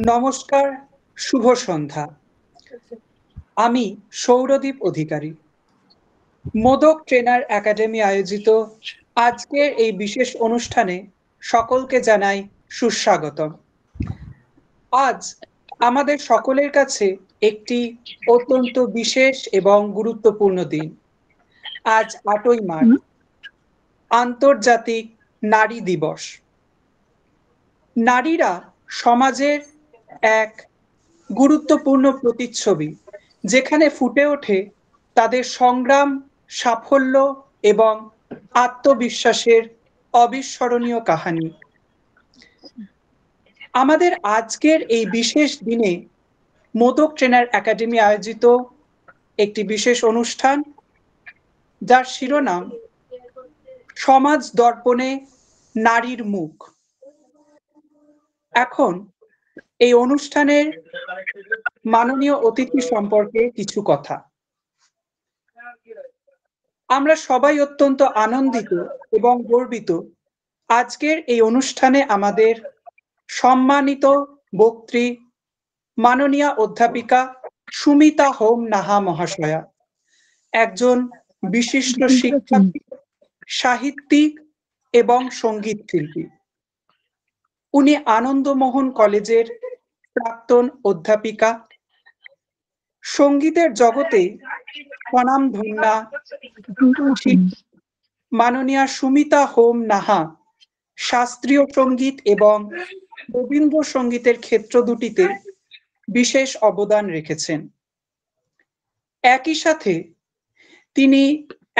নমস্কার, শুভ সন্ধ্যা। আমি সৌরদীপ অধিকারী। Modak trainer academy আয়োজিত আজকের এই বিশেষ অনুষ্ঠানে সকলকে জানাই সুস্বাগতম। আজ আমাদের সকলের কাছে একটি অত্যন্ত বিশেষ এবং গুরুত্বপূর্ণ দিন। আজ ৮ই মার্চ, আন্তর্জাতিক নারী দিবস। নারীরা সমাজের এক গুরুত্বপূর্ণ প্রতিচ্ছবি, যেখানে ফুটে ওঠে তাদের সংগ্রাম, সাফল্য এবং আত্মবিশ্বাসের অবিস্মরণীয় কাহিনী। আমাদের আজকের এই বিশেষ দিনে মোদক ট্রেনার একাডেমি আয়োজিত একটি বিশেষ অনুষ্ঠান, যার শিরোনাম সমাজ দর্পণে নারীর মুখ। এখন এই অনুষ্ঠানের মাননীয় অতিথি সম্পর্কে কিছু কথা। আমরা সবাই অত্যন্ত আনন্দিত এবং গর্বিত আজকের এই অনুষ্ঠানে আমাদের সম্মানিত বক্ত্রী মাননীয়া অধ্যাপিকা সুমিতা হোম নাহা মহাশয়া, একজন বিশিষ্ট শিক্ষাবিদ, সাহিত্যিক এবং সঙ্গীত শিল্পী। উনি আনন্দমোহন কলেজের প্রাক্তন অধ্যাপিকা। সঙ্গীতের জগতে স্বনামধন্যা মাননীয়া সুমিতা হোম নাহা শাস্ত্রীয় সঙ্গীত এবং রবীন্দ্রসঙ্গীতের ক্ষেত্র দুটিতে বিশেষ অবদান রেখেছেন। একই সাথে তিনি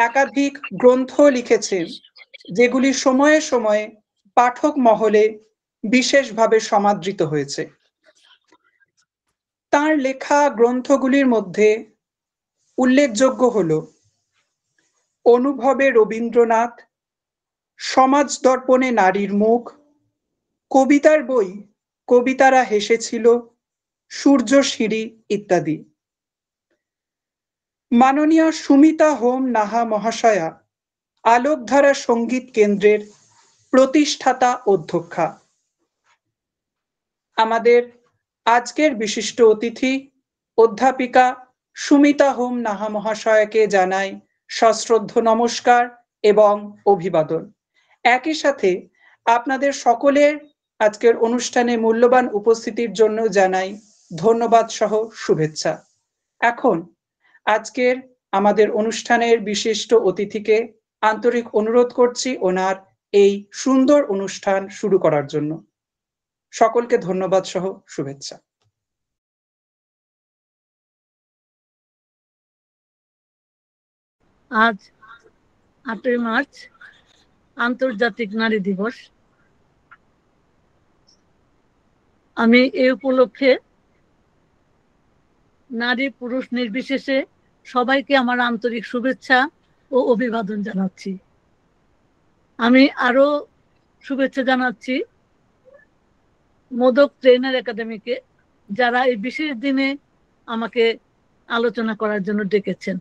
একাধিক গ্রন্থ লিখেছেন, যেগুলি সময়ে সময়ে পাঠক মহলে বিশেষভাবে সমাদৃত হয়েছে। তার লেখা গ্রন্থগুলির মধ্যে উল্লেখযোগ্য হল অনুভবে রবীন্দ্রনাথ, সমাজ দর্পণে নারীর মুখ, কবিতার বই কবিতারা হেসেছিল, সূর্য সিঁড়ি ইত্যাদি। মাননীয়া সুমিতা হোম নাহা মহাশয়া আলোকধারা সঙ্গীত কেন্দ্রের প্রতিষ্ঠাতা অধ্যক্ষা। আমাদের আজকের বিশিষ্ট অতিথি অধ্যাপিকা সুমিতা হোম নাহা মহাশয়াকে জানাই সশ্রদ্ধ নমস্কার এবং অভিবাদন। একই সাথে আপনাদের সকলের আজকের অনুষ্ঠানে মূল্যবান উপস্থিতির জন্য জানাই ধন্যবাদ সহ শুভেচ্ছা। এখন আজকের আমাদের অনুষ্ঠানের বিশিষ্ট অতিথিকে আন্তরিক অনুরোধ করছি ওনার এই সুন্দর অনুষ্ঠান শুরু করার জন্য। সকলকে ধন্যবাদ সহ শুভেচ্ছা। আজ ৮ই মার্চ আন্তর্জাতিক নারী দিবস। আমি এই উপলক্ষে নারী পুরুষ নির্বিশেষে সবাইকে আমার আন্তরিক শুভেচ্ছা ও অভিবাদন জানাচ্ছি। আমি আরো শুভেচ্ছা জানাচ্ছি মোদক ট্রেনার একাডেমিকে, যারা এই বিশেষ দিনে আমাকে আলোচনা করার জন্য ডেকেছেন।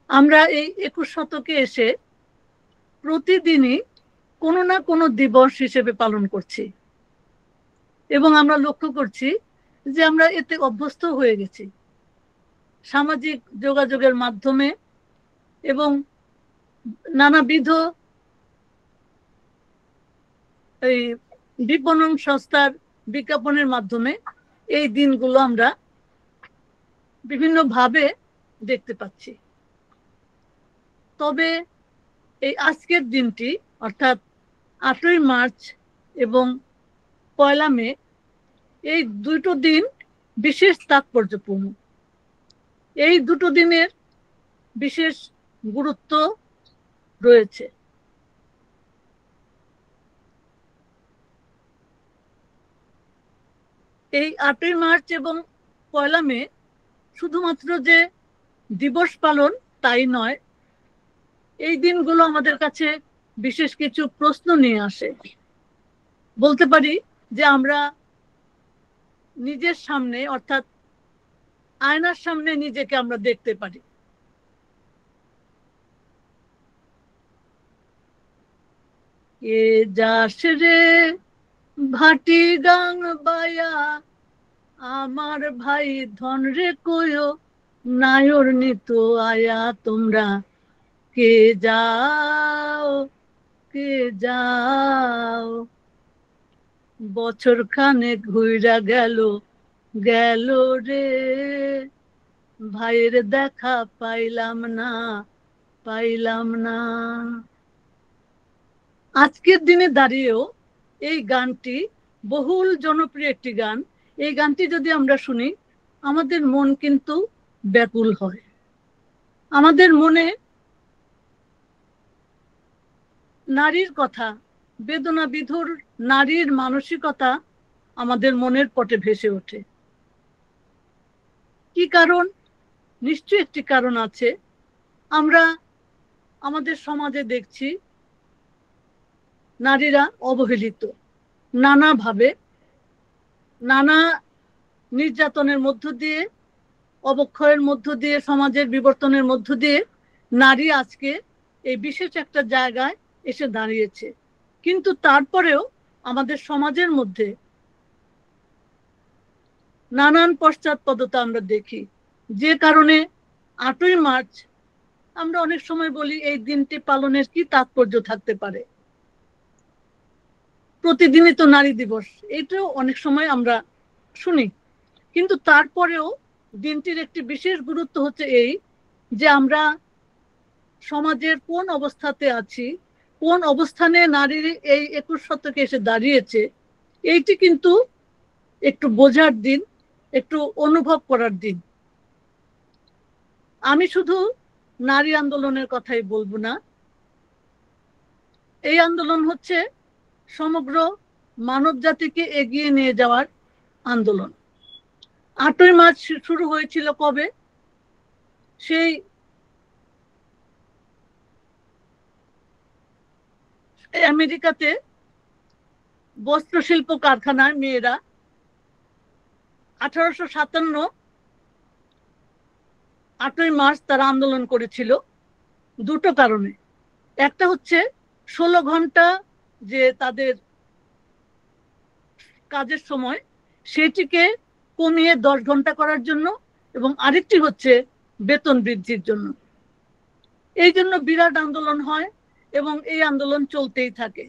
আমরা এই ২১ শতকে এসে প্রতিদিনই কোনো না কোনো দিবস হিসেবে পালন করছি এবং আমরা লক্ষ্য করছি যে আমরা এতে অভ্যস্ত হয়ে গেছি। সামাজিক যোগাযোগের মাধ্যমে এবং নানাবিধ এই বিপণন সংস্থার বিজ্ঞাপনের মাধ্যমে এই দিনগুলো আমরা বিভিন্নভাবে দেখতে পাচ্ছি। তবে এই আজকের দিনটি অর্থাৎ ৮ই মার্চ এবং ১লা মে, এই দুটো দিন বিশেষ তাৎপর্যপূর্ণ। এই দুটো দিনের বিশেষ গুরুত্ব রয়েছে। এই ৮ই মার্চ এবং ১লা মে শুধুমাত্র যে দিবস পালন তাই নয়, এই দিনগুলো আমাদের কাছে বিশেষ কিছু প্রশ্ন নিয়ে আসে। বলতে পারি যে আমরা নিজের সামনে অর্থাৎ আয়নার সামনে নিজেকে আমরা দেখতে পারি। কে যাস রে ভাটি গান বায়া আমার ভাই ধন রে কয়ো নায়র নিত আয়া তোমরা কে যাও কে যাও। বছর খানেক ঘুইরা গেল গেল রে, ভাইয়ের দেখা পাইলাম না পাইলাম না। আজকের দিনে দাঁড়িয়েও এই গানটি বহুল জনপ্রিয় একটি গান। এই গানটি যদি আমরা শুনি আমাদের মন কিন্তু ব্যাকুল হয়। আমাদের মনে নারীর কথা, বেদনা বিধুর নারীর মানসিকতা আমাদের মনের পটে ভেসে ওঠে। কি কারণ? নিশ্চয়ই একটি কারণ আছে। আমরা আমাদের সমাজে দেখছি নারীরা অবহেলিত, নানাভাবে নানা নির্যাতনের মধ্য দিয়ে, অবক্ষয়ের মধ্য দিয়ে, সমাজের বিবর্তনের মধ্য দিয়ে নারী আজকে এই বিশেষ একটা জায়গায় এসে দাঁড়িয়েছে। কিন্তু তারপরেও আমাদের সমাজের মধ্যে নানান পশ্চাৎপদতা আমরা দেখি, যে কারণে 8ই মার্চ আমরা অনেক সময় বলি এই দিনটি পালনের কি তাৎপর্য থাকতে পারে। প্রতিদিনই তো নারী দিবস, এটাও অনেক সময় আমরা শুনি। কিন্তু তারপরেও দিনটির একটি বিশেষ গুরুত্ব হচ্ছে এই যে আমরা সমাজের কোন অবস্থাতে আছি, কোন অবস্থানে নারীর এই 21 শতকে এসে দাঁড়িয়েছে, এইটি কিন্তু একটু বোঝার দিন, একটু অনুভব করার দিন। আমি শুধু নারী আন্দোলনের কথাই বলবো না, এই আন্দোলন হচ্ছে সমগ্র মানব জাতিকে এগিয়ে নিয়ে যাওয়ার আন্দোলন। 8ই মার্চ শুরু হয়েছিল কবে? সেই আমেরিকাতে বস্ত্রশিল্প কারখানায় মেয়েরা 1857 8ই মার্চ তারা আন্দোলন করেছিল দুটো কারণে। একটা হচ্ছে 16 ঘন্টা যে তাদের কাজের সময়, সেটিকে কমিয়ে 10 ঘন্টা করার জন্য, এবং আরেকটি হচ্ছে বেতন বৃদ্ধির জন্য। এই জন্য বিরাট আন্দোলন হয় এবং এই আন্দোলন চলতেই থাকে।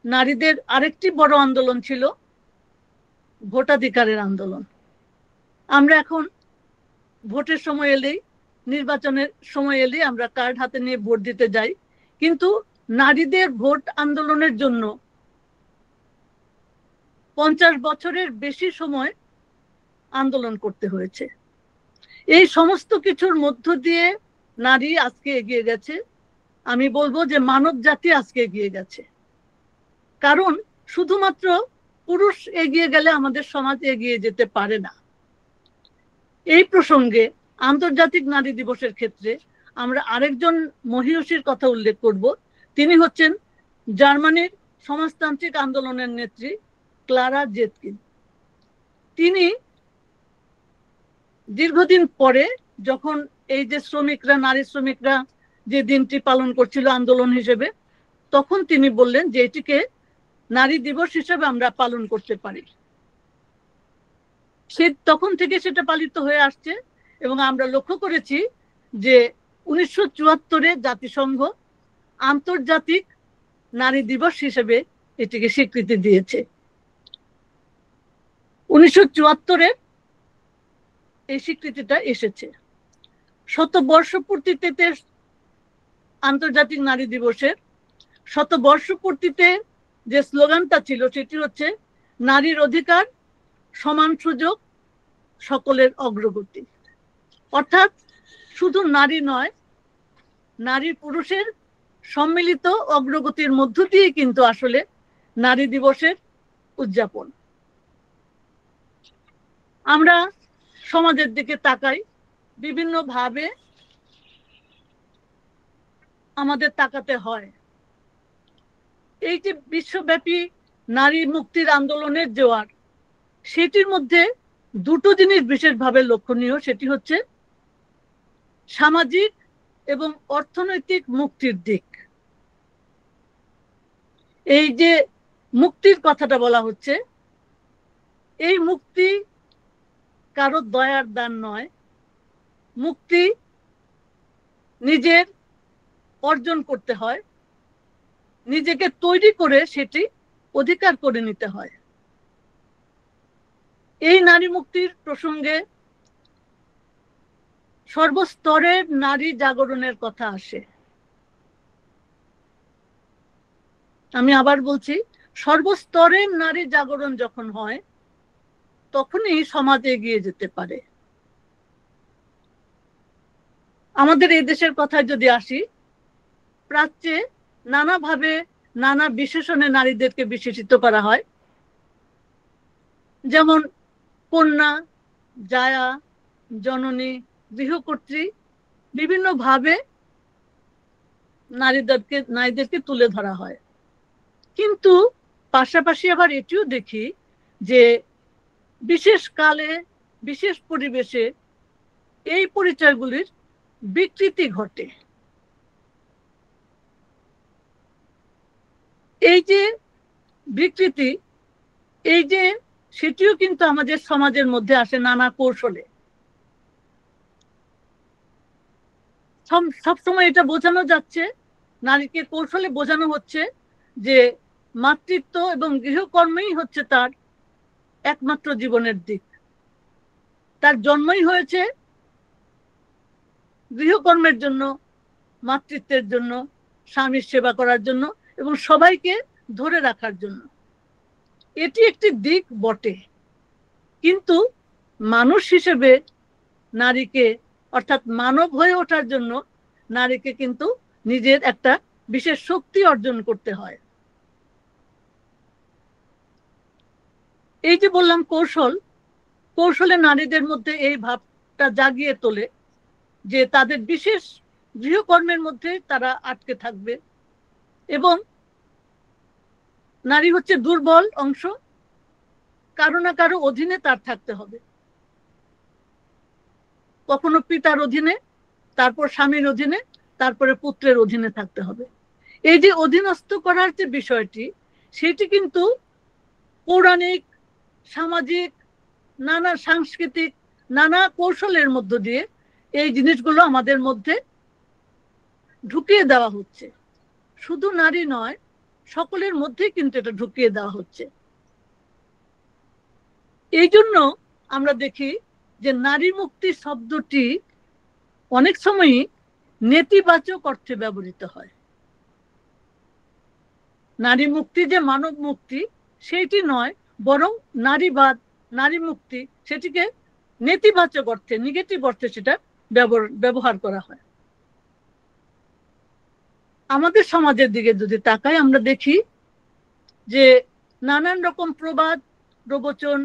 নারীদের আরেকটি বড় আন্দোলন ছিল ভোটাধিকারের আন্দোলন। আমরা এখন ভোটের সময় এলেই, নির্বাচনের সময় এলেই আমরা কার্ড হাতে নিয়ে ভোট দিতে যাই, কিন্তু নারীদের ভোট আন্দোলনের জন্য 50 বছরের বেশি সময় আন্দোলন করতে হয়েছে। এই সমস্ত কিছুর মধ্য দিয়ে নারী আজকে এগিয়ে গেছে। আমি বলবো যে মানব জাতি আজকে এগিয়ে গেছে, কারণ শুধুমাত্র পুরুষ এগিয়ে গেলে আমাদের সমাজ এগিয়ে যেতে পারে না। এই প্রসঙ্গে আন্তর্জাতিক নারী দিবসের ক্ষেত্রে আমরা আরেকজন মহিয়সীর কথা উল্লেখ করব। তিনি হচ্ছেন জার্মানির সমাজতান্ত্রিক আন্দোলনের নেত্রী ক্লারা জেটকিন। তিনি দীর্ঘদিন পরে, যখন এই যে শ্রমিকরা, নারী শ্রমিকরা যে দিনটি পালন করছিল আন্দোলন হিসেবে, তখন তিনি বললেন যে এটিকে নারী দিবস হিসেবে আমরা পালন করতে পারি। সে তখন থেকে সেটা পালিত হয়ে আসছে এবং আমরা লক্ষ্য করেছি যে 1974-এ জাতিসংঘ আন্তর্জাতিক নারী দিবস হিসেবে এটিকে স্বীকৃতি দিয়েছে। 1974-এ এই স্বীকৃতিটা এসেছে। শতবর্ষপূর্তিতে আন্তর্জাতিক নারী দিবসের শতবর্ষপূর্তিতে যে স্লোগানটা ছিল সেটি হচ্ছে নারীর অধিকার, সমান সুযোগ, সকলের অগ্রগতি। অর্থাৎ শুধু নারী নয়, নারী পুরুষের সম্মিলিত অগ্রগতির মধ্য দিয়ে কিন্তু আসলে নারী দিবসের উদযাপন। আমরা সমাজের দিকে তাকাই, বিভিন্ন ভাবে আমাদের তাকাতে হয়। এই যে বিশ্বব্যাপী নারী মুক্তির আন্দোলনের জোয়ার, সেটির মধ্যে দুটো জিনিস বিশেষভাবে লক্ষণীয়। সেটি হচ্ছে সামাজিক এবং অর্থনৈতিক মুক্তির দিক। এই যে মুক্তির কথাটা বলা হচ্ছে, এই মুক্তি কারো দয়ার দান নয়, মুক্তি নিজের অর্জন করতে হয়, নিজেকে তৈরি করে সেটি অধিকার করে নিতে হয়। এই নারী মুক্তির প্রসঙ্গে সর্বস্তরের নারী জাগরণের কথা আসে। আমি আবার বলছি, সর্বস্তরের নারী জাগরণ যখন হয় তখনই সমাজ এগিয়ে যেতে পারে। আমাদের এই দেশের কথায় যদি আসি, প্রাচ্যে নানাভাবে নানা বিশেষণে নারীদেরকে বিশেষিত করা হয়, যেমন কন্যা, জায়া, জননী, গৃহকর্ত্রী, বিভিন্ন ভাবে নারীদেরকে তুলে ধরা হয়। কিন্তু পাশাপাশি আবার এটিও দেখি যে বিশেষ কালে বিশেষ পরিবেশে এই পরিচয়গুলির বিকৃতি ঘটে। এই যে বিকৃতি, এই যে সেটিও কিন্তু আমাদের সমাজের মধ্যে আসে নানা কৌশলে। সবসময় এটা বোঝানো যাচ্ছে, নারীকে কৌশলে বোঝানো হচ্ছে যে মাতৃত্ব এবং গৃহকর্মই হচ্ছে তার একমাত্র জীবনের দিক। তার জন্মই হয়েছে গৃহকর্মের জন্য, মাতৃত্বের জন্য, স্বামীর সেবা করার জন্য এবং সবাইকে ধরে রাখার জন্য। এটি একটি দিক বটে, কিন্তু মানুষ হিসেবে নারীকে, অর্থাৎ মানব হয়ে ওঠার জন্য নারীকে কিন্তু নিজের একটা বিশেষ শক্তি অর্জন করতে হয়। এই যে বললাম কৌশল, কৌশলে নারীদের মধ্যে এই ভাবটা জাগিয়ে তোলে যে তাদের বিশেষ গৃহকর্মের মধ্যে তারা আটকে থাকবে এবং নারী হচ্ছে দুর্বল অংশ, কারো না কারো অধীনে তার থাকতে হবে। কখনো পিতার অধীনে, তারপর স্বামীর অধীনে, তারপরে পুত্রের অধীনে থাকতে হবে। এই যে অধীনস্থ করার যে বিষয়টি, সেটি কিন্তু পৌরাণিক, সামাজিক, নানা সাংস্কৃতিক, নানা কৌশলের মধ্য দিয়ে এই জিনিসগুলো আমাদের মধ্যে ঢুকিয়ে দেওয়া হচ্ছে। শুধু নারী নয়, সকলের মধ্যেই কিন্তু এটা ঢুকিয়ে দেওয়া হচ্ছে। এই জন্য আমরা দেখি যে নারী মুক্তি শব্দটি অনেক সময়ই নেতিবাচক অর্থে ব্যবহৃত হয়। নারী মুক্তি যে মানব মুক্তি সেইটি নয়, বরং নারীবাদ, নারী মুক্তি, সেটিকে নেতিবাচক অর্থে, নেগেটিভ অর্থে সেটা ব্যবহার করা হয়। আমাদের সমাজের দিকে যদি তাকাই, আমরা দেখি যে নানান রকম প্রবাদ প্রবচন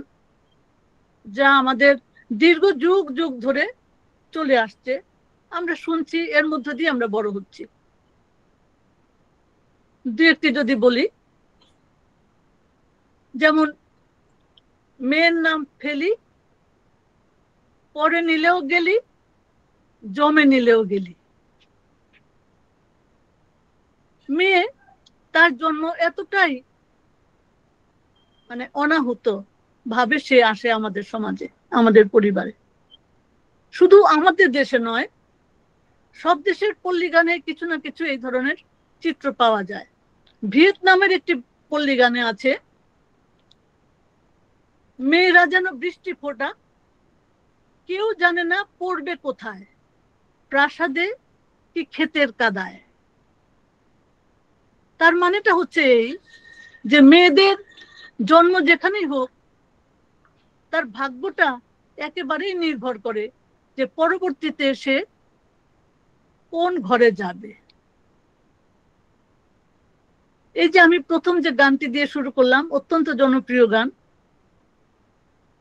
যা আমাদের দীর্ঘ যুগ যুগ ধরে চলে আসছে, আমরা শুনছি, এর মধ্য দিয়ে আমরা বড় হচ্ছি। দু একটি যদি বলি, যেমন মেয়ের নাম ফেলি, পরে নিলেও গেলি, জমে নিলেও গেলি। মেয়ে তার জন্ম এতটাই মানে অনাহুত ভাবে সে আসে আমাদের সমাজে, আমাদের পরিবারে। শুধু আমাদের দেশে নয়, সব দেশের পল্লী গানে কিছু না কিছু এই ধরনের চিত্র পাওয়া যায়। ভিয়েতনামের একটি পল্লী গানে আছে, মেয়েরা যেন বৃষ্টি ফোঁটা, কেউ জানে না পড়বে কোথায়, প্রাসাদে কি ক্ষেতের কাদায়। তার মানেটা হচ্ছে এই যে মেয়েদের জন্ম যেখানেই হোক, তার ভাগ্যটা একেবারেই নির্ভর করে যে পরবর্তীতে সে কোন ঘরে যাবে। এই যে আমি প্রথম যে গানটি দিয়ে শুরু করলাম, অত্যন্ত জনপ্রিয় গান,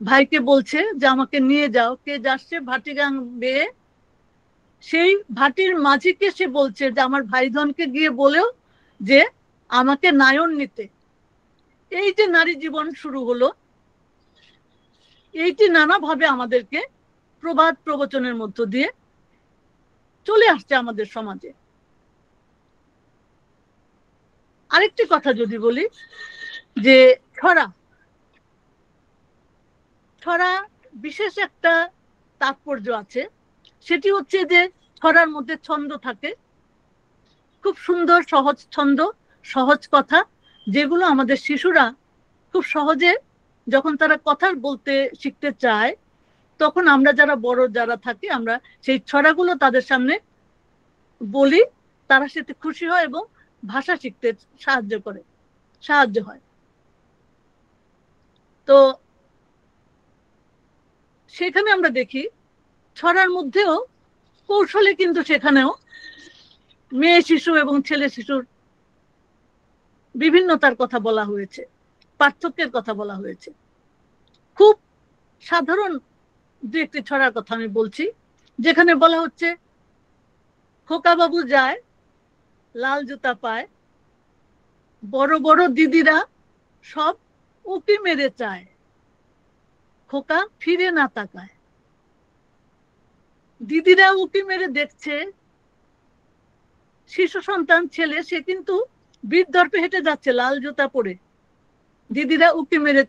ভাইকে বলছে যে আমাকে নিয়ে যাও, কে যাচ্ছে ভাটি গান বেয়ে, সেই ভাটির মাঝিকে সে বলছে যে আমার ভাইধনকে গিয়ে বলেও যে আমাকে নায়ন নিতে। এই যে নারী জীবন শুরু হলো, এইটি নানাভাবে আমাদেরকে প্রবাদ প্রবচনের মধ্য দিয়ে চলে আসছে আমাদের সমাজে। আরেকটি কথা যদি বলি, যে ছড়া ছড়া বিশেষ একটা তাৎপর্য আছে। সেটি হচ্ছে যে ছড়ার মধ্যে ছন্দ থাকে, খুব সুন্দর সহজ ছন্দ, সহজ কথা, যেগুলো আমাদের শিশুরা খুব সহজে যখন তারা কথা বলতে শিখতে চায়, তখন আমরা যারা বড় যারা থাকি আমরা সেই ছড়াগুলো তাদের সামনে বলি, তারা সেতে খুশি হয় এবং ভাষা শিখতে সাহায্য হয়। তো সেখানে আমরা দেখি ছড়ার মধ্যেও কৌশলে কিন্তু সেখানেও মেয়ে শিশু এবং ছেলে শিশুর বিভিন্নতার কথা বলা হয়েছে, পার্থক্যের কথা বলা হয়েছে। খুব সাধারণ দু একটি ছড়ার কথা আমি বলছি, যেখানে বলা হচ্ছে, খোকা বাবু যায় লাল জুতা পায়, বড় বড় দিদিরা সব উঁকি মেরে চায়, খোকা ফিরে না তাকায়। দিদিরা উঁকি মেরে দেখছে, শিশু সন্তান ছেলে সে কিন্তু বৃদ্ধর্পে হেঁটে যাচ্ছে লাল জুতা পরে, দিদিরা উঁকি মেরে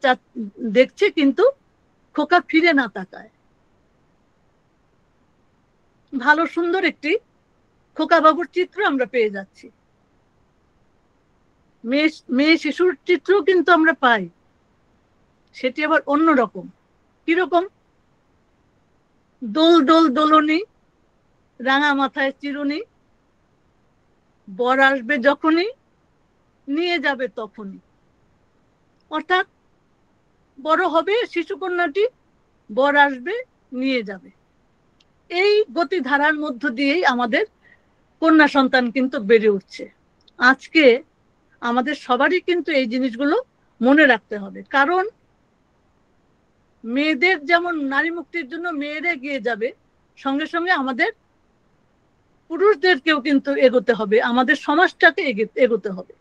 দেখছে কিন্তু খোকা ফিরে না তাকায়। ভালো সুন্দর একটি খোকা বাবুর চিত্র আমরা পেয়ে যাচ্ছি। মেয়ে শিশুর চিত্র কিন্তু আমরা পাই, সেটি আবার অন্যরকম। কিরকম? দোল দোল দোলনি, রাঙা মাথায় চিরুনি, বর আসবে যখনই নিয়ে যাবে তখনই। অর্থাৎ বড় হবে শিশুকন্যাটি, বর আসবে নিয়ে যাবে। এই গতিধারার মধ্য দিয়েই আমাদের কন্যা সন্তান কিন্তু বেড়ে উঠছে। আজকে আমাদের সবারই কিন্তু এই জিনিসগুলো মনে রাখতে হবে, কারণ মেয়েদের যেমন নারী মুক্তির জন্য মেয়েরা এগিয়ে যাবে, সঙ্গে সঙ্গে আমাদের পুরুষদেরকেও কিন্তু এগোতে হবে, আমাদের সমাজটাকে এগোতে হবে।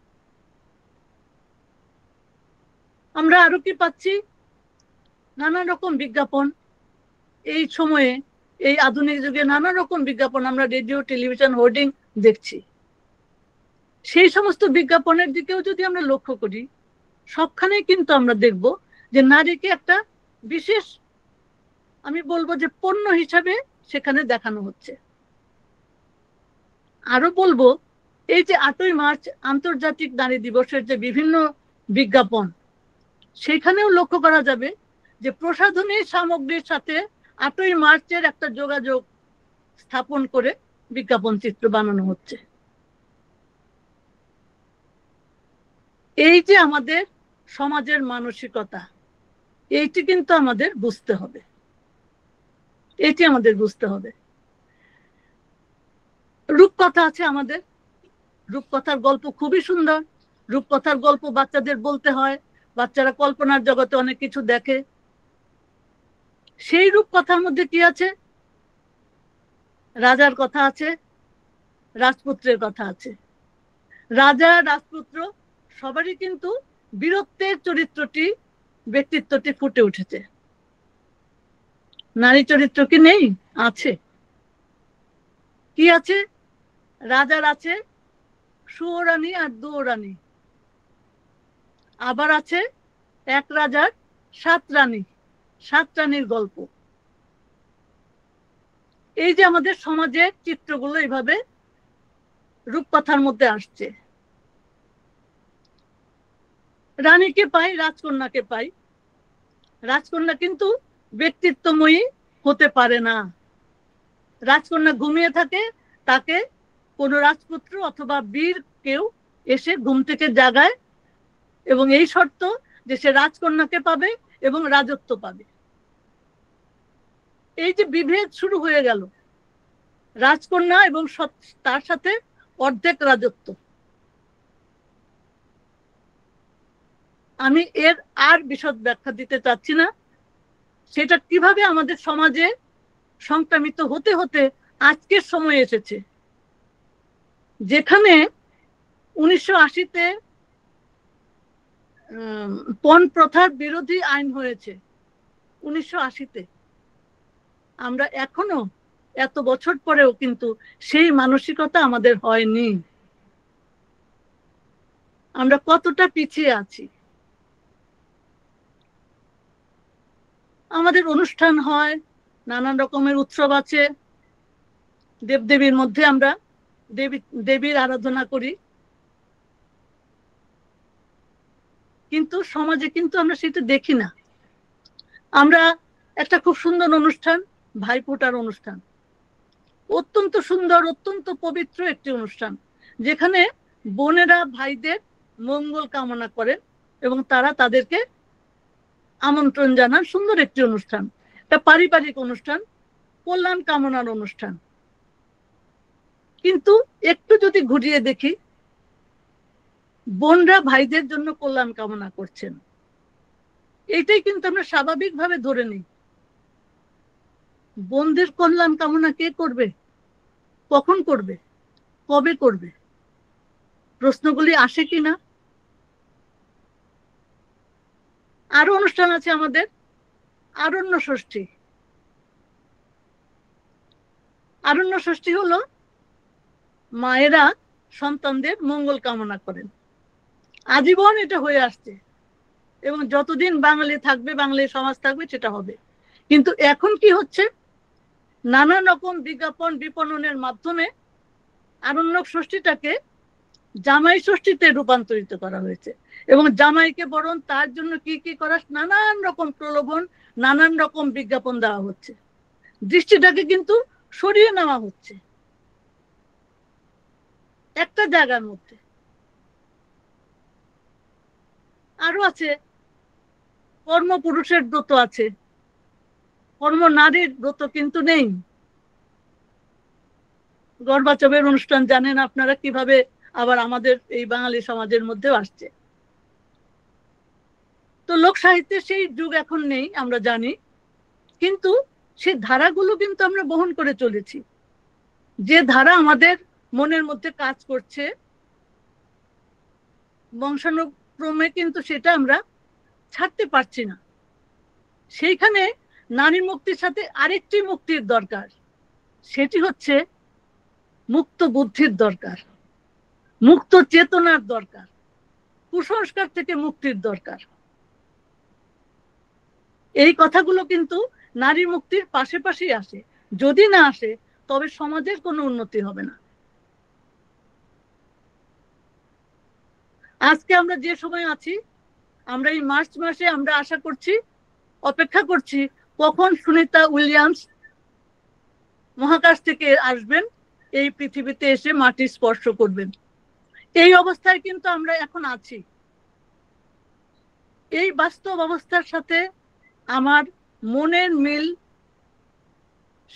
আমরা আরো কি পাচ্ছি? নানা রকম বিজ্ঞাপন এই সময়ে, এই আধুনিক যুগে নানা রকম বিজ্ঞাপন আমরা রেডিও, টেলিভিশন, হোর্ডিং দেখছি। সেই সমস্ত বিজ্ঞাপনের দিকেও যদি আমরা লক্ষ্য করি, সবখানে কিন্তু আমরা দেখব যে নারীকে একটা বিশেষ, আমি বলবো যে পণ্য হিসাবে সেখানে দেখানো হচ্ছে। আরো বলবো, এই যে 8ই মার্চ আন্তর্জাতিক নারী দিবসের যে বিভিন্ন বিজ্ঞাপন, সেখানেও লক্ষ্য করা যাবে যে প্রসাধনী সামগ্রীর সাথে 8ই মার্চের একটা যোগাযোগ স্থাপন করে বিজ্ঞাপন চিত্র বানানো হচ্ছে। এই যে আমাদের সমাজের মানসিকতা, এইটি কিন্তু আমাদের বুঝতে হবে, এটি আমাদের বুঝতে হবে। রূপকথা আছে আমাদের, রূপকথার গল্প খুবই সুন্দর। রূপকথার গল্প বাচ্চাদের বলতে হয়, বাচ্চারা কল্পনার জগতে অনেক কিছু দেখে। সেই রূপকথার মধ্যে কি আছে? রাজার কথা আছে, রাজপুত্রের কথা আছে। রাজা রাজপুত্র সবারই কিন্তু বীরত্বের চরিত্রটি, ব্যক্তিত্বটি ফুটে উঠেছে। নারী চরিত্র কি নেই? আছে। কি আছে? রাজার আছে সুয়োরানী আর দুয়োরানী, আবার আছে এক রাজার 7 রানী, 7 রানীর গল্প। এই যে আমাদের সমাজের চিত্রগুলো এইভাবে রূপকথার মধ্যে আসছে। রানীকে পাই, রাজকন্যাকে পাই। রাজকন্যা কিন্তু ব্যক্তিত্বময়ী হতে পারে না। রাজকন্যা ঘুমিয়ে থাকে, তাকে কোনো রাজপুত্র অথবা বীর কেউ এসে ঘুম থেকে জাগায়, এবং এই শর্ত যে সে রাজকন্যাকে পাবে এবং রাজত্ব পাবে। এই যে বিভেদ শুরু হয়ে গেল, রাজকন্যা এবং তার সাথে অর্ধেক রাজত্ব। আমি এর আর বিশদ ব্যাখ্যা দিতে চাচ্ছি না, সেটা কিভাবে আমাদের সমাজে সংক্রামিত হতে হতে আজকের সময় এসেছে, যেখানে 1980-তে পণ প্রথার বিরোধী আইন হয়েছে। 1980-তে আমরা এখনো এত বছর পরেও কিন্তু সেই মানসিকতা আমাদের হয়নি। আমরা কতটা পিছিয়ে আছি। আমাদের অনুষ্ঠান হয়, নানান রকমের উৎসব আছে, দেবদেবীর মধ্যে আমরা দেবীর আরাধনা করি, কিন্তু সমাজে কিন্তু আমরা সেটা দেখি না। আমরা একটা খুব সুন্দর অনুষ্ঠান, ভাইফোঁটার অনুষ্ঠান, অত্যন্ত সুন্দর, অত্যন্ত পবিত্র একটি অনুষ্ঠান, যেখানে বোনেরা ভাইদের মঙ্গল কামনা করেন এবং তারা তাদেরকে আমন্ত্রণ জানান। সুন্দর একটি অনুষ্ঠান, একটা পারিবারিক অনুষ্ঠান, কল্যাণ কামনার অনুষ্ঠান। কিন্তু একটু যদি ঘুরিয়ে দেখি, বোনরা ভাইদের জন্য কল্যাণ কামনা করছেন, এইটাই কিন্তু আমরা স্বাভাবিকভাবে ধরে নিই। বোনদের কল্যাণ কামনা কে করবে, কখন করবে, কবে করবে? প্রশ্নগুলি আসে কিনা? আরো অনুষ্ঠান আছে আমাদের, আরণ্য ষষ্ঠী। আরণ্য ষষ্ঠী হলো মায়েরা সন্তানদের মঙ্গল কামনা করেন। আজীবন এটা হয়ে আসছে এবং যতদিন বাঙালি থাকবে, বাঙালি সমাজ থাকবে, সেটা হবে। কিন্তু এখন কি হচ্ছে, নানান রকম বিজ্ঞাপন বিপণনের মাধ্যমে আরণ্যক ষষ্ঠীটাকে জামাই ষষ্ঠীতে রূপান্তরিত করা হয়েছে এবং জামাইকে বরণ তার জন্য কি কি করা, নানান রকম প্রলোভন, নানান রকম বিজ্ঞাপন দেওয়া হচ্ছে। দৃষ্টিটাকে কিন্তু সরিয়ে নেওয়া হচ্ছে একটা জায়গার মধ্যে। আরো আছে, কর্মপুরুষের ব্রত আছে, কর্ম নারীর ব্রত কিন্তু নেই। গর্বাচবের অনুষ্ঠান জানেন আপনারা কিভাবে আবার আমাদের এই বাঙালি সমাজের মধ্যেও আসছে। তো লোক সাহিত্যে সেই যুগ এখন নেই, আমরা জানি, কিন্তু সেই ধারাগুলো কিন্তু আমরা বহন করে চলেছি। যে ধারা আমাদের মনের মধ্যে কাজ করছে বংশানুক্রমে, কিন্তু সেটা আমরা ছাড়তে পারছি না। সেইখানে নারী মুক্তির সাথে আরেকটি মুক্তির দরকার, সেটি হচ্ছে মুক্ত বুদ্ধির দরকার, মুক্ত চেতনার দরকার, কুসংস্কার থেকে মুক্তির দরকার। এই কথাগুলো কিন্তু নারী মুক্তির পাশাপাশি আসে। যদি না আসে তবে সমাজের কোনো উন্নতি হবে না। আজকে আমরা যে সময় আছি, আমরা এই মার্চ মাসে আমরা আশা করছি, অপেক্ষা করছি কখন সুনিতা উইলিয়ামস মহাকাশ থেকে আসবেন, এই পৃথিবীতে এসে মাটি স্পর্শ করবেন। এই অবস্থায় কিন্তু আমরা এখন আছি। এই বাস্তব অবস্থার সাথে আমার মনের মিল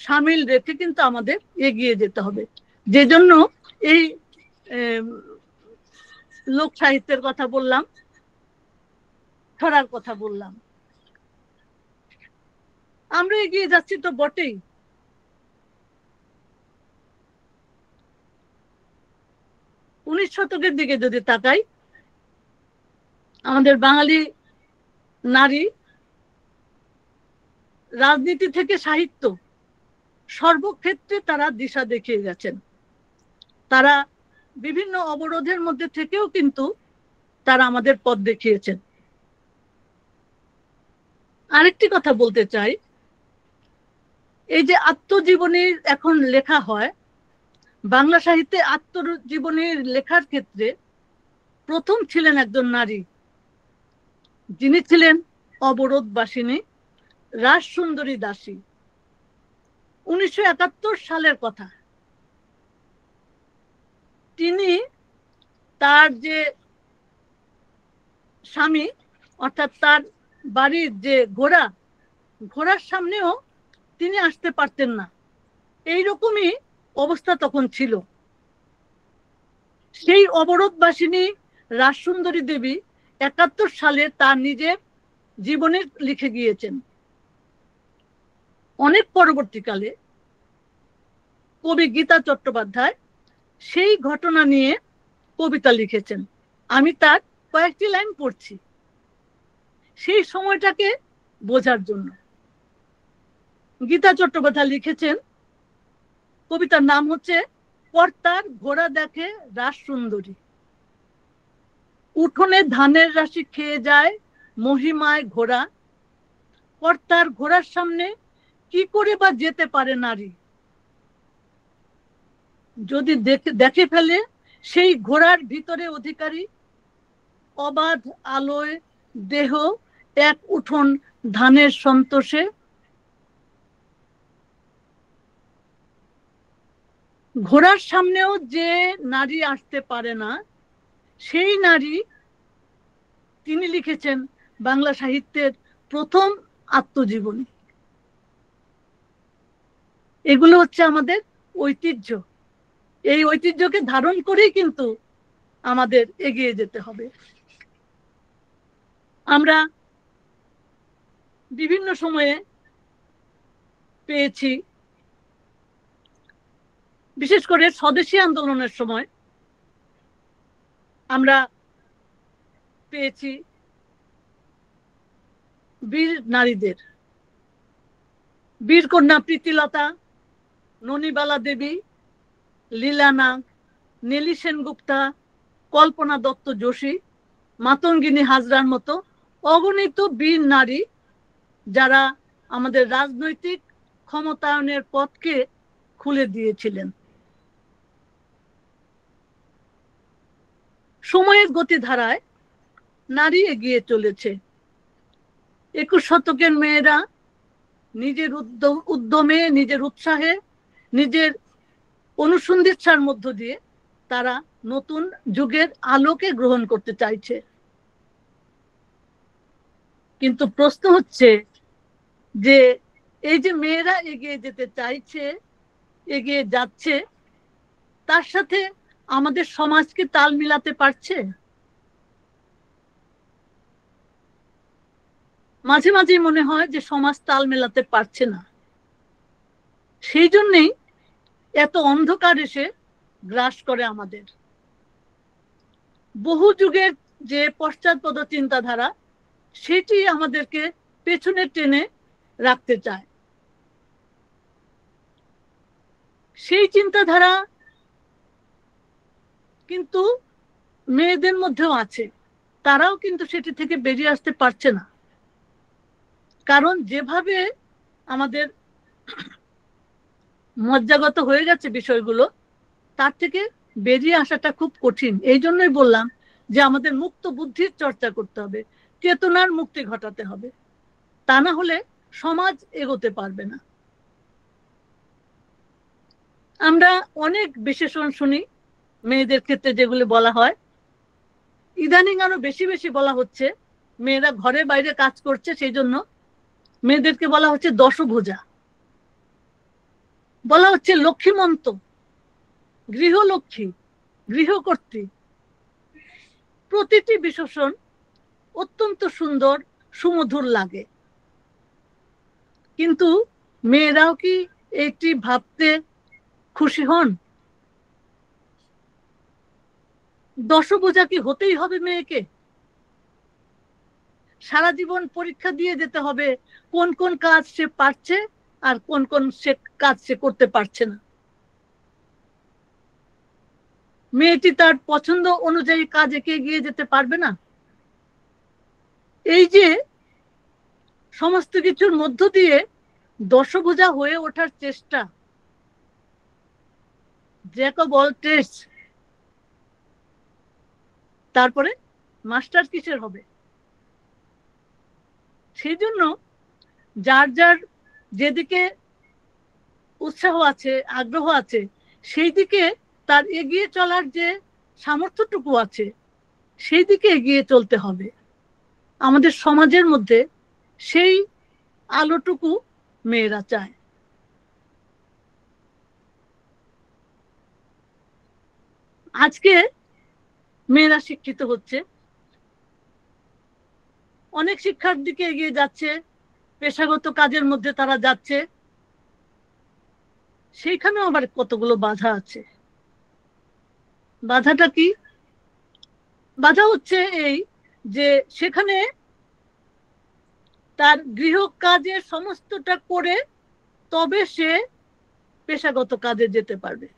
সামিল রেখে কিন্তু আমাদের এগিয়ে যেতে হবে। যে জন্য এই লোক সাহিত্যের কথা বললাম, ছড়ার কথা বললাম। আমরা এগিয়ে যাচ্ছি তো বটেই, 19 শতকের দিকে যদি তাকাই, আমাদের বাঙালি নারী রাজনীতি থেকে সাহিত্য সর্বক্ষেত্রে তারা দিশা দেখিয়ে গেছেন। তারা বিভিন্ন অবরোধের মধ্যে থেকেও কিন্তু তারা আমাদের পথ দেখিয়েছেন। আরেকটি কথা বলতে চাই, এই যে আত্মজীবনীর এখন লেখা হয়, বাংলা সাহিত্যে আত্মজীবনীর লেখার ক্ষেত্রে প্রথম ছিলেন একজন নারী, যিনি ছিলেন অবরোধবাসিনী রাজসুন্দরী দাসী। 1971 সালের কথা। তিনি তার যে স্বামী, অর্থাৎ তার বাড়ির যে ঘোড়ার সামনেও তিনি আসতে পারতেন না, এইরকমই অবস্থা তখন ছিল। সেই অবরোধবাসিনী রাজসুন্দরী দেবী 71 সালে তার নিজের জীবনে লিখে গিয়েছেন। অনেক পরবর্তীকালে কবি গীতা চট্টোপাধ্যায় সেই ঘটনা নিয়ে কবিতা লিখেছেন। আমি তার কয়েকটি লাইন পড়ছি সেই সময়টাকে বোঝার জন্য। গীতা চট্টোপাধ্যায় লিখেছেন, কবিতার নাম হচ্ছে কর্তার ঘোড়া দেখে রাজসুন্দরী, উঠোনে ধানের রাশি খেয়ে যায় মহিমায় ঘোড়া, কর্তার ঘোড়ার সামনে কি করে বা যেতে পারে নারী? যদি দেখে ফেলে সেই ঘোড়ার ভিতরে অধিকারী, অবাধ আলোয় দেহ এক উঠোন ধানের সন্তোষে। ঘোড়ার সামনেও যে নারী আসতে পারে না, সেই নারী, তিনি লিখেছেন বাংলা সাহিত্যের প্রথম আত্মজীবনী। এগুলো হচ্ছে আমাদের ঐতিহ্য। এই ঐতিহ্যকে ধারণ করেই কিন্তু আমাদের এগিয়ে যেতে হবে। আমরা বিভিন্ন সময়ে পেয়েছি, বিশেষ করে স্বদেশী আন্দোলনের সময় আমরা পেয়েছি বীর নারীদের, বীরকন্যা প্রীতিলতা, ননীবালা দেবী, লীলা নাগ, নেলি সেনগুপ্তা, কল্পনা দত্ত যোশী, মাতঙ্গিনী হাজরার মতো অগণিত বীর নারী, যারা আমাদের রাজনৈতিক ক্ষমতায়নের পথকে খুলে দিয়েছিলেন। সময়ের গতিধারায় নারী এগিয়ে চলেছে। 21 শতকের মেয়েরা নিজের উদ্যমে, নিজের উৎসাহে, নিজের অনুসন্ধিৎসার মধ্য দিয়ে তারা নতুন যুগের আলোকে গ্রহণ করতে চাইছে। কিন্তু প্রশ্ন হচ্ছে যে এই যে মেয়েরা এগিয়ে যেতে চাইছে, এগিয়ে যাচ্ছে, তার সাথে আমাদের সমাজকে তাল মিলাতে পারছে? মাঝে মাঝে মনে হয় যে সমাজ তাল মেলাতে পারছে না। সেই জন্যেই এত অন্ধকার এসে গ্রাস করে আমাদের। বহু যুগের যে পশ্চাৎপদ চিন্তাধারা, সেটি আমাদেরকে পেছনে টেনে রাখতে চায়। সেই চিন্তাধারা কিন্তু মেয়েদের মধ্যেও আছে, তারাও কিন্তু সেটি থেকে বেরিয়ে আসতে পারছে না। কারণ যেভাবে আমাদের মজ্জাগত হয়ে গেছে বিষয়গুলো, তার থেকে বেরিয়ে আসাটা খুব কঠিন। এই জন্যই বললাম যে আমাদের মুক্ত বুদ্ধির চর্চা করতে হবে, চেতনার মুক্তি ঘটাতে হবে, তা না হলে সমাজ এগোতে পারবে না। আমরা অনেক বিশেষণ শুনি মেয়েদের ক্ষেত্রে, যেগুলো বলা হয়, ইদানিং আরো বেশি বেশি বলা হচ্ছে মেয়েরা ঘরে বাইরে কাজ করছে, সেই জন্য মেয়েদেরকে বলা হচ্ছে দশভুজা, বলা হচ্ছে লক্ষ্মীমন্ত, গৃহলক্ষ্মী, গৃহকর্ত্রী। প্রতিটি বিশেষণ অত্যন্ত সুন্দর, সুমধুর লাগে। কিন্তু মেয়েরাও কি এটি ভাবতে খুশি হন? দশভুজা কি হতেই হবে মেয়েকে? সারা জীবন পরীক্ষা দিয়ে যেতে হবে কোন কোন কাজ সে পারছে আর কোন কোন কাজ সে করতে পারছে না? মেয়েটি তার পছন্দ অনুযায়ী কাজে এগিয়ে যেতে পারবে না। এই যে সমস্ত কিছুর মধ্য দিয়ে দশভুজা হয়ে ওঠার চেষ্টা, জ্যাক অব অল ট্রেডস, তারপরে মাস্টার কিসের হবে? সেই জন্য যার যার যেদিকে উৎসাহ আছে, আগ্রহ আছে, সেই দিকে তার এগিয়ে চলার যে সামর্থ্যটুকু আছে, সেই দিকে এগিয়ে চলতে হবে। আমাদের সমাজের মধ্যে সেই আলোটুকু মেয়েরা চায়। আজকে মেয়েরা শিক্ষিত হচ্ছে, অনেক শিক্ষার দিকে এগিয়ে যাচ্ছে, পেশাগত কাজের মধ্যে তারা যাচ্ছে, সেইখানেও আবার কতগুলো বাধা আছে। বাধাটা কি? বাধা হচ্ছে এই যে সেখানে তার গৃহ কাজের সমস্তটা করে তবে সে পেশাগত কাজে যেতে পারবে।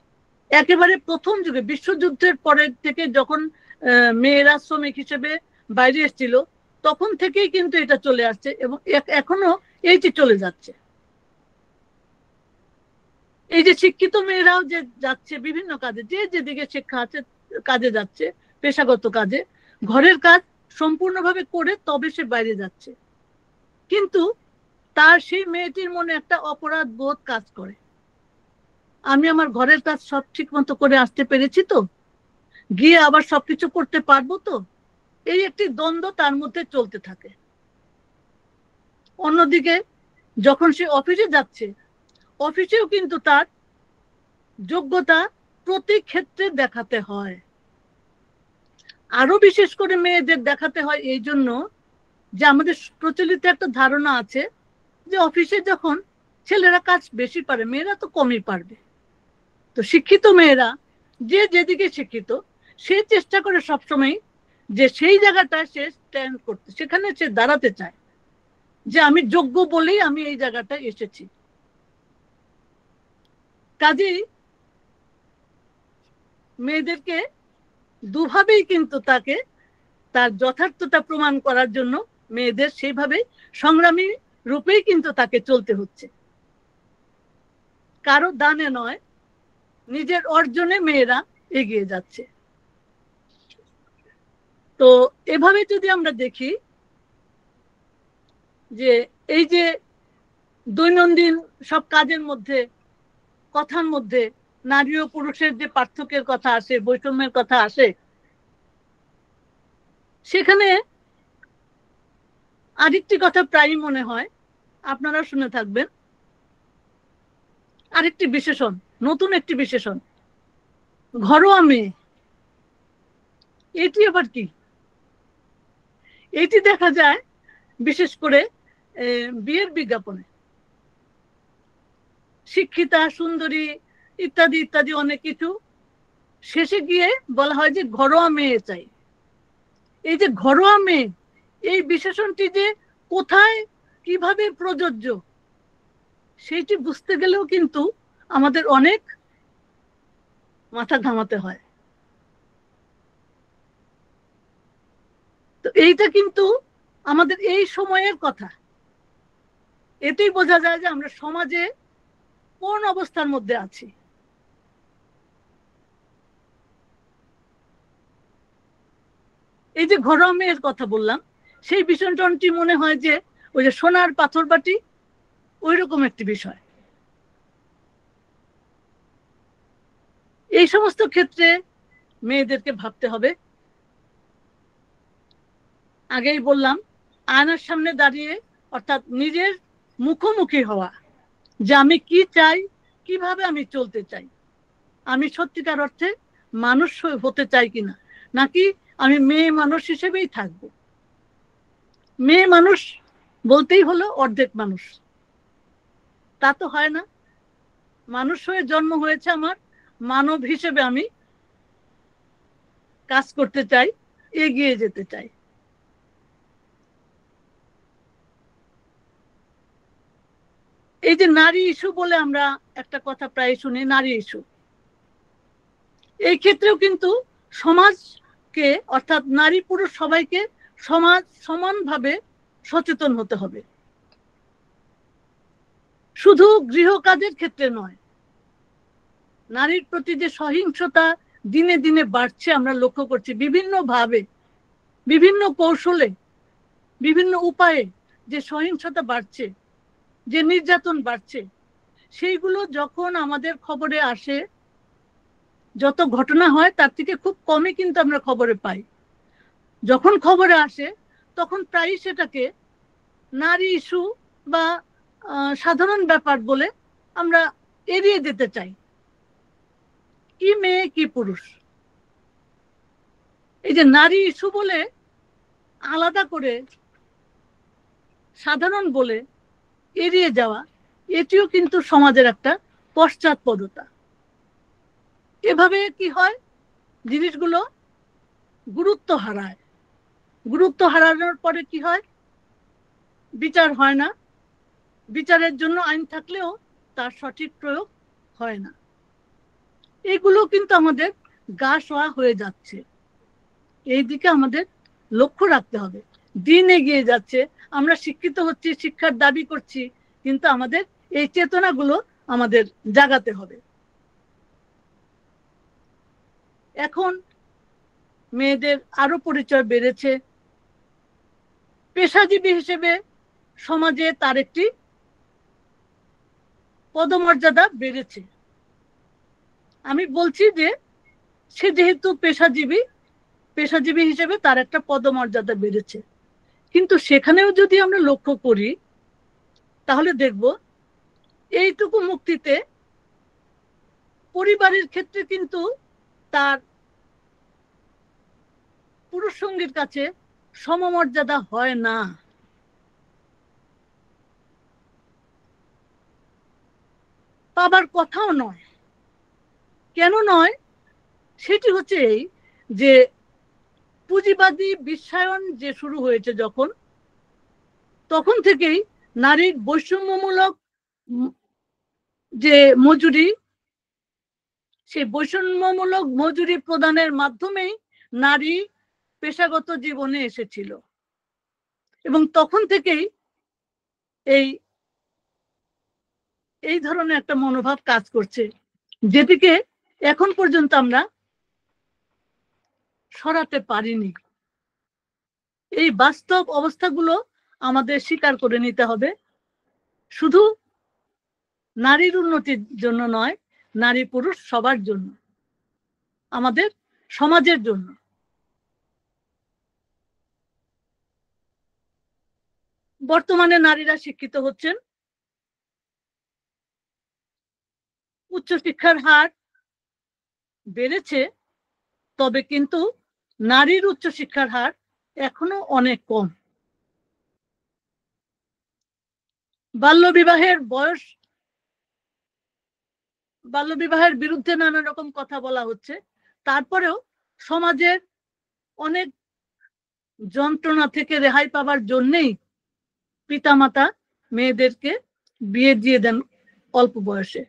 একেবারে প্রথম যুগে, বিশ্বযুদ্ধের পরের থেকে যখন মেয়েরা শ্রমিক হিসেবে বাইরে এসেছিল, তখন থেকেই কিন্তু এটা চলে আসছে এবং এখনো এইটি চলে যাচ্ছে। এই যে শিক্ষিত মেয়েরাও যে যাচ্ছে বিভিন্ন কাজে, যে যেদিকে শিক্ষা আছে কাজে যাচ্ছে, পেশাগত কাজে, ঘরের কাজ সম্পূর্ণভাবে করে তবে সে বাইরে যাচ্ছে, কিন্তু তার সেই মেয়েটির মনে একটা অপরাধ বোধ কাজ করে, আমি আমার ঘরের কাজ সব ঠিক মতো করে আসতে পেরেছি তো, গিয়ে আবার সবকিছু করতে পারবো তো, এই একটি দ্বন্দ্ব তার মধ্যে চলতে থাকে। অন্যদিকে যখন সে অফিসে যাচ্ছে, অফিসেও কিন্তু তার যোগ্যতা প্রতি ক্ষেত্রে দেখাতে হয়। আরো বিশেষ করে মেয়েদের দেখাতে হয় এই জন্য যে আমাদের প্রচলিত একটা ধারণা আছে যে অফিসে যখন ছেলেরা কাজ বেশি পারে, মেয়েরা তো কমই পারবে। তো শিক্ষিত মেয়েরা যে যেদিকে শিক্ষিত, সে চেষ্টা করে সবসময় যে সেই জায়গাটায় সে স্ট্যান্ড করতে, সেখানে সে দাঁড়াতে চায় যে আমি যোগ্য বলেই আমি এই জায়গাটায় এসেছি। কাজেই মেয়েদেরকে দুভাবেই কিন্তু তাকে তার যথার্থতা প্রমাণ করার জন্য মেয়েদের সেইভাবে সংগ্রামী রূপেই কিন্তু তাকে চলতে হচ্ছে। কারো দানে নয়, নিজের অর্জনে মেয়েরা এগিয়ে যাচ্ছে। তো এভাবে যদি আমরা দেখি যে এই যে দৈনন্দিন সব কাজের মধ্যে, কথার মধ্যে নারী ও পুরুষের যে পার্থক্যের কথা আসে, বৈষম্যের কথা আসে, সেখানে আরেকটি কথা প্রায়ই মনে হয়, আপনারা শুনে থাকবেন, আরেকটি বিশেষণ, নতুন একটি বিশেষণ, ঘরোয়া মেয়ে। এটি আবার কি? এটি দেখা যায় বিশেষ করে বিয়ের বিজ্ঞাপনে, শিক্ষিতা, সুন্দরী ইত্যাদি ইত্যাদি অনেক কিছু, শেষে গিয়ে বলা হয় যে ঘরোয়া মেয়ে চাই। এই যে ঘরোয়া মেয়ে, এই বিশেষণটি যে কোথায় কিভাবে প্রযোজ্য সেইটি বুঝতে গেলেও কিন্তু আমাদের অনেক মাথা ঘামাতে হয়। তো এইটা কিন্তু আমাদের এই সময়ের কথা, এতেই বোঝা যায় যে আমরা সমাজে কোন অবস্থার মধ্যে আছি। এই যে ঘরোয়া মেয়ের কথা বললাম, সেই বিষয়টি মনে হয় যে ওই যে সোনার পাথর বাটি, ওই রকম একটি বিষয়। এই সমস্ত ক্ষেত্রে মেয়েদেরকে ভাবতে হবে। আগেই বললাম, আয়নার সামনে দাঁড়িয়ে অর্থাৎ নিজের মুখোমুখি হওয়া যে আমি কি চাই, কিভাবে আমি চলতে চাই, আমি সত্যিকার অর্থে মানুষ হতে চাই কিনা, নাকি আমি মেয়ে মানুষ হিসেবেই থাকবো। মেয়ে মানুষ বলতেই হলো অর্ধেক মানুষ, তা তো হয় না। মানুষ হয়ে জন্ম হয়েছে আমার, মানব হিসেবে আমি কাজ করতে চাই, এগিয়ে যেতে চাই। এই যে নারী ইস্যু বলে আমরা একটা কথা প্রায় শুনি, নারী ইস্যু, এই ক্ষেত্রেও কিন্তু সমাজকে অর্থাৎ নারী পুরুষ সবাইকে সমানভাবে সচেতন হতে হবে। শুধু গৃহ কাজের ক্ষেত্রে নয়, নারীর প্রতি যে সহিংসতা দিনে দিনে বাড়ছে আমরা লক্ষ্য করছি, বিভিন্ন ভাবে, বিভিন্ন কৌশলে, বিভিন্ন উপায়ে যে সহিংসতা বাড়ছে, যে নির্যাতন বাড়ছে, সেইগুলো যখন আমাদের খবরে আসে, যত ঘটনা হয় তার থেকে খুব কমই কিন্তু আমরা খবরে পাই। যখন খবরে আসে তখন প্রায়ই সেটাকে নারী ইস্যু বা সাধারণ ব্যাপার বলে আমরা এড়িয়ে যেতে চাই, কি মেয়ে কি পুরুষ। এই যে নারী ইস্যু বলে আলাদা করে সাধারণ বলে এড়িয়ে যাওয়া, এটিও কিন্তু সমাজের একটা পশ্চাৎপদতা। এভাবে কি হয়, জিনিসগুলো গুরুত্ব হারায়, গুরুত্ব হারানোর পরে কি হয়, বিচার হয় না, বিচারের জন্য আইন থাকলেও তার সঠিক প্রয়োগ হয় না। এগুলো কিন্তু আমাদের গা শোয়া হয়ে যাচ্ছে, এই দিকে আমাদের লক্ষ্য রাখতে হবে। দিন এগিয়ে যাচ্ছে, আমরা শিক্ষিত হচ্ছি, শিক্ষার দাবি করছি, কিন্তু আমাদের এই চেতনাগুলো আমাদের জাগাতে হবে। এখন মেয়েদের আরো পরিচয় বেড়েছে, পেশাজীবী হিসেবে সমাজে তার একটি পদমর্যাদা বেড়েছে। আমি বলছি যে সে যেহেতু পেশাজীবী হিসেবে তার একটা পদমর্যাদা বেড়েছে, কিন্তু সেখানেও যদি আমরা লক্ষ্য করি তাহলে দেখব এইটুকু মুক্তিতে পরিবারের ক্ষেত্রে কিন্তু তার পুরুষ সঙ্গীর কাছে সমমর্যাদা হয় না। পাবার কথাও নয়। কেন নয়? সেটি হচ্ছে এই যে পুঁজিবাদী বিশ্বায়ন যে শুরু হয়েছে তখন থেকেই নারীর বৈষম্যমূলক যে মজুরি, সেই বৈষম্যমূলক মজুরি প্রদানের মাধ্যমেই নারী পেশাগত জীবনে এসেছিল, এবং তখন থেকেই এই ধরনের একটা মনোভাব কাজ করছে, যেটিকে এখন পর্যন্ত আমরা সরাতে পারিনি। এই বাস্তব অবস্থাগুলো আমাদের স্বীকার করে নিতে হবে, শুধু নারীর উন্নতির জন্য নয়, নারী পুরুষ সবার জন্য, আমাদের সমাজের জন্য। বর্তমানে নারীরা শিক্ষিত হচ্ছেন, উচ্চশিক্ষার হার বেড়েছে, তবে কিন্তু নারীর উচ্চশিক্ষার হার এখনো অনেক কম। বাল্যবিবাহের বিরুদ্ধে নানা রকম কথা বলা হচ্ছে, তারপরেও সমাজের অনেক যন্ত্রণা থেকে রেহাই পাবার জন্যেই পিতামাতা মেয়েদেরকে বিয়ে দিয়ে দেন অল্প বয়সে।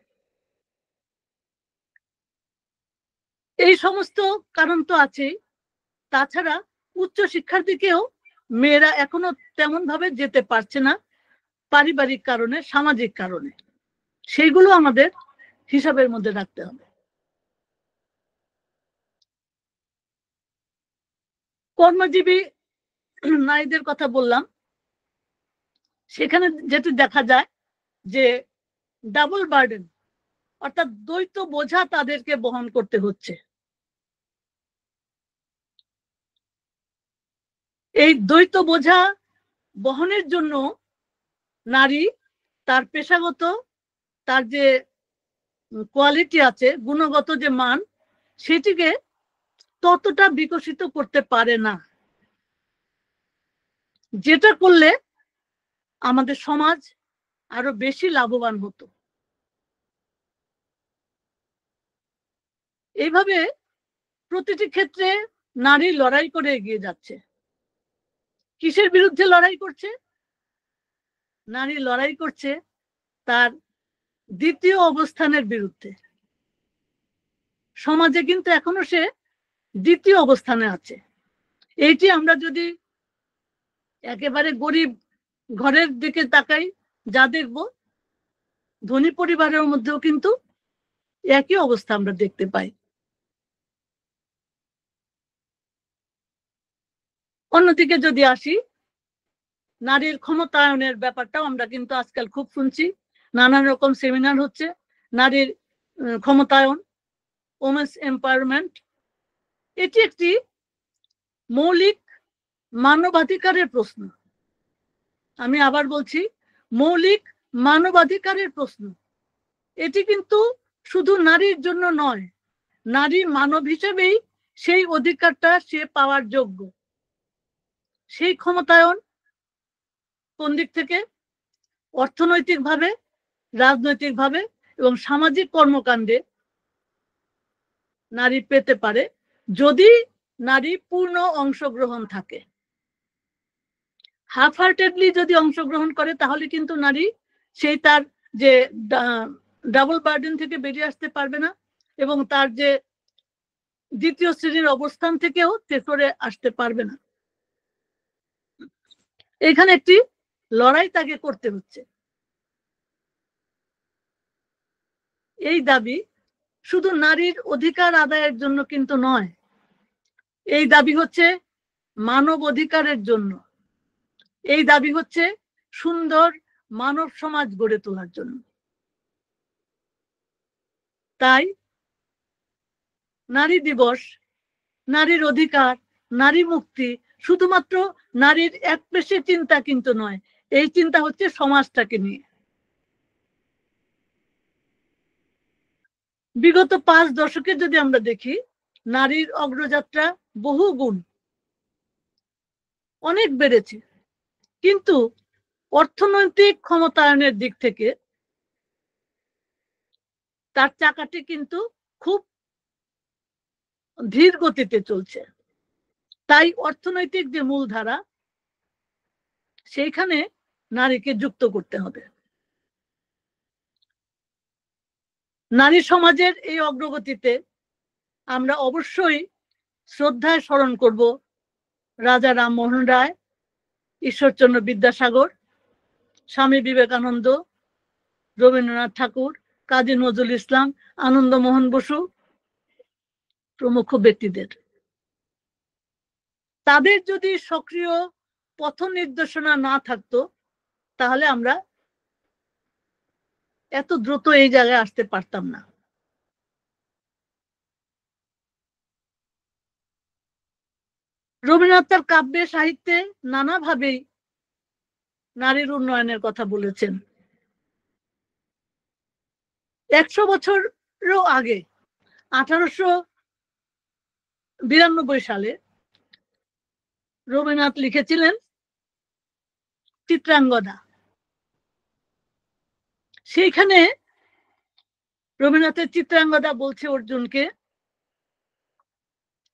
এই সমস্ত কারণ তো আছেই, তাছাড়া উচ্চশিক্ষার দিকেও মেয়েরা এখনো তেমন ভাবে যেতে পারছে না, পারিবারিক কারণে, সামাজিক কারণে। সেইগুলো আমাদের হিসাবের মধ্যে রাখতে হবে। কর্মজীবী নারীদের কথা বললাম, সেখানে যেটি দেখা যায় যে ডাবল বার্ডেন, অর্থাৎ দ্বৈত বোঝা তাদেরকে বহন করতে হচ্ছে। এই দ্বৈত বোঝা বহনের জন্য নারী তার পেশাগত, তার যে কোয়ালিটি আছে, গুণগত যে মান, সেটিকে ততটা বিকশিত করতে পারে না, যেটা করলে আমাদের সমাজ আরো বেশি লাভবান হতো। এইভাবে প্রতিটি ক্ষেত্রে নারী লড়াই করে এগিয়ে যাচ্ছে। কিসের বিরুদ্ধে লড়াই করছে? নারী লড়াই করছে তার দ্বিতীয় অবস্থানের বিরুদ্ধে। সমাজে কিন্তু এখনো সে দ্বিতীয় অবস্থানে আছে। এইটি আমরা যদি একেবারে গরিব ঘরের দিকে তাকাই, যা দেখব ধনী পরিবারের মধ্যেও কিন্তু একই অবস্থা আমরা দেখতে পাই। অন্যদিকে যদি আসি, নারীর ক্ষমতায়নের ব্যাপারটাও আমরা কিন্তু আজকাল খুব শুনছি, নানান রকম সেমিনার হচ্ছে নারীর ক্ষমতায়ন, ওমেন্স এম্পাওয়ারমেন্ট। এটি একটি মৌলিক মানবাধিকারের প্রশ্ন। আমি আবার বলছি, মৌলিক মানবাধিকারের প্রশ্ন। এটি কিন্তু শুধু নারীর জন্য নয়, নারী মানব হিসেবেই সেই অধিকারটা সে পাওয়ার যোগ্য। সেই ক্ষমতায়ন কোন দিক থেকে? অর্থনৈতিকভাবে, রাজনৈতিকভাবে এবং সামাজিক কর্মকাণ্ডে নারী পেতে পারে, যদি নারী পূর্ণ অংশগ্রহণ থাকে। হাফ হার্টেডলি যদি অংশগ্রহণ করে, তাহলে কিন্তু নারী সেই তার যে ডাবল বার্ডেন থেকে বেরিয়ে আসতে পারবে না, এবং তার যে দ্বিতীয় শ্রেণীর অবস্থান থেকেও সরে আসতে পারবে না। এখানে একটি লড়াই তাকে করতে হচ্ছে। এই দাবি শুধু নারীর অধিকার আদায়ের জন্য কিন্তু নয়, এই দাবি হচ্ছে মানব অধিকারের জন্য, এই দাবি হচ্ছে সুন্দর মানব সমাজ গড়ে তোলার জন্য। তাই নারী দিবস, নারীর অধিকার, নারী মুক্তি শুধুমাত্র নারীর এক পেশে চিন্তা কিন্তু নয়, এই চিন্তা হচ্ছে সমাজটাকে নিয়ে। বিগত 5 দশকে যদি আমরা দেখি, নারীর অগ্রযাত্রা বহু গুণ অনেক বেড়েছে, কিন্তু অর্থনৈতিক ক্ষমতায়নের দিক থেকে তার চাকাটি কিন্তু খুব ধীর গতিতে চলছে। তাই অর্থনৈতিক যে মূলধারা, সেইখানে নারীকে যুক্ত করতে হবে। নারী সমাজের এই অগ্রগতিতে আমরা অবশ্যই শ্রদ্ধায় স্মরণ করব রাজা রামমোহন রায়, ঈশ্বরচন্দ্র বিদ্যাসাগর, স্বামী বিবেকানন্দ, রবীন্দ্রনাথ ঠাকুর, কাজী নজরুল ইসলাম, আনন্দমোহন বসু প্রমুখ ব্যক্তিদের। তাদের যদি সক্রিয় পথ নির্দেশনা না থাকতো, তাহলে আমরা এত দ্রুত এই জায়গায় আসতে পারতাম না। রবীন্দ্রনাথ তার কাব্যে সাহিত্যে নানাভাবেই নারীর উন্নয়নের কথা বলেছেন। 100 বছরও আগে 1892 সালে রবীন্দ্রনাথ লিখেছিলেন চিত্রাঙ্গদা। সেইখানে রবীন্দ্রনাথের চিত্রাঙ্গদা বলছে অর্জুনকে,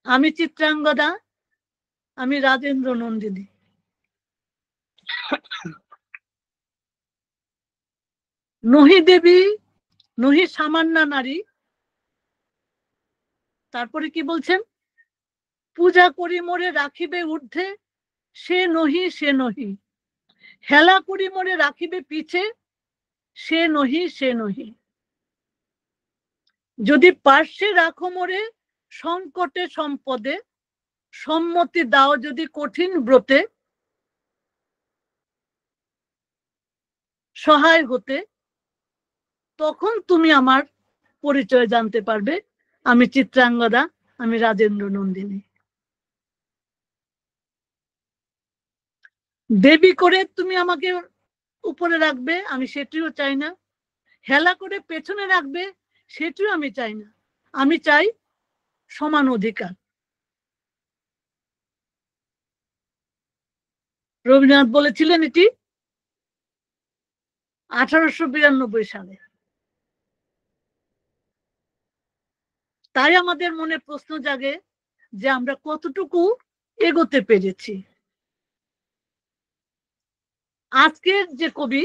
আমি চিত্রাঙ্গদা, আমি রাজেন্দ্র নন্দিনী। নহি দেবী, নহি সামান্যা নারী। তারপরে কি বলছেন, পূজা করি মোরে রাখিবে ঊর্ধ্বে, সে নহি সে নহি, হেলা করি মোরে রাখিবে পিছে, সে নহি সে নহি, যদি পার্শ্বে রাখো মোরে সংকটে সম্পদে, সম্মতি দাও যদি কঠিন ব্রতে, সহায় হতে, তখন তুমি আমার পরিচয় জানতে পারবে, আমি চিত্রাঙ্গদা, আমি রাজেন্দ্র নন্দিনী। দেবী করে তুমি আমাকে উপরে রাখবে, আমি সেটিও চাই না। হেলা করে পেছনে রাখবে, সেটিও আমি চাই না। আমি চাই সমান অধিকার। রবীন্দ্রনাথ বলেছিলেন এটি 1892 সালে। তাই আমাদের মনে প্রশ্ন জাগে যে আমরা কতটুকু এগোতে পেরেছি। আজকের যে কবি,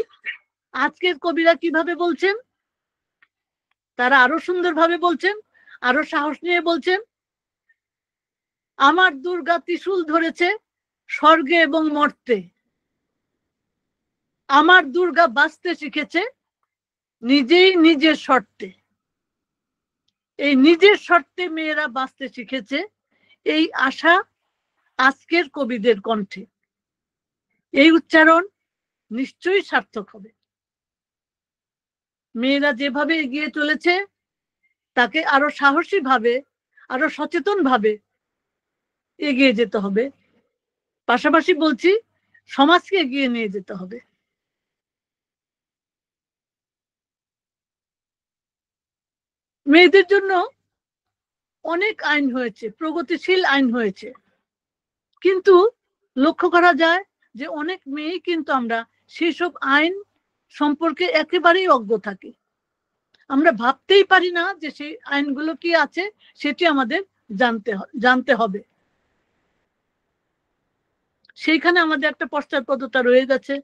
আজকের কবিরা কিভাবে বলছেন, তারা আরো সুন্দরভাবে বলছেন, আরো সাহস নিয়ে বলছেন, আমার দুর্গা ত্রিশূল ধরেছে স্বর্গে এবং মর্তে, আমার দুর্গা বাঁচতে শিখেছে নিজেই নিজের শর্তে। এই নিজের শর্তে মেয়েরা বাঁচতে শিখেছে, এই আশা আজকের কবিদের কণ্ঠে। এই উচ্চারণ নিশ্চয়ই সার্থক হবে। মেয়েরা যেভাবে এগিয়ে চলেছে, তাকে আরো সাহসী ভাবে, আরো সচেতন ভাবে এগিয়ে যেতে হবে। পাশাপাশি বলছি, সমাজকে এগিয়ে নিয়ে যেতে হবে। মেয়েদের জন্য অনেক আইন হয়েছে, প্রগতিশীল আইন হয়েছে, কিন্তু লক্ষ্য করা যায় যে অনেক মেয়েই কিন্তু আমরা সেই সব আইন সম্পর্কে একেবারেই অজ্ঞ থাকি। আমরা ভাবতেই পারি না যে সেই আইনগুলো কি আছে, সেটি আমাদের জানতে হবে। সেইখানে আমাদের একটা পশ্চাৎপদতা রয়ে গেছে।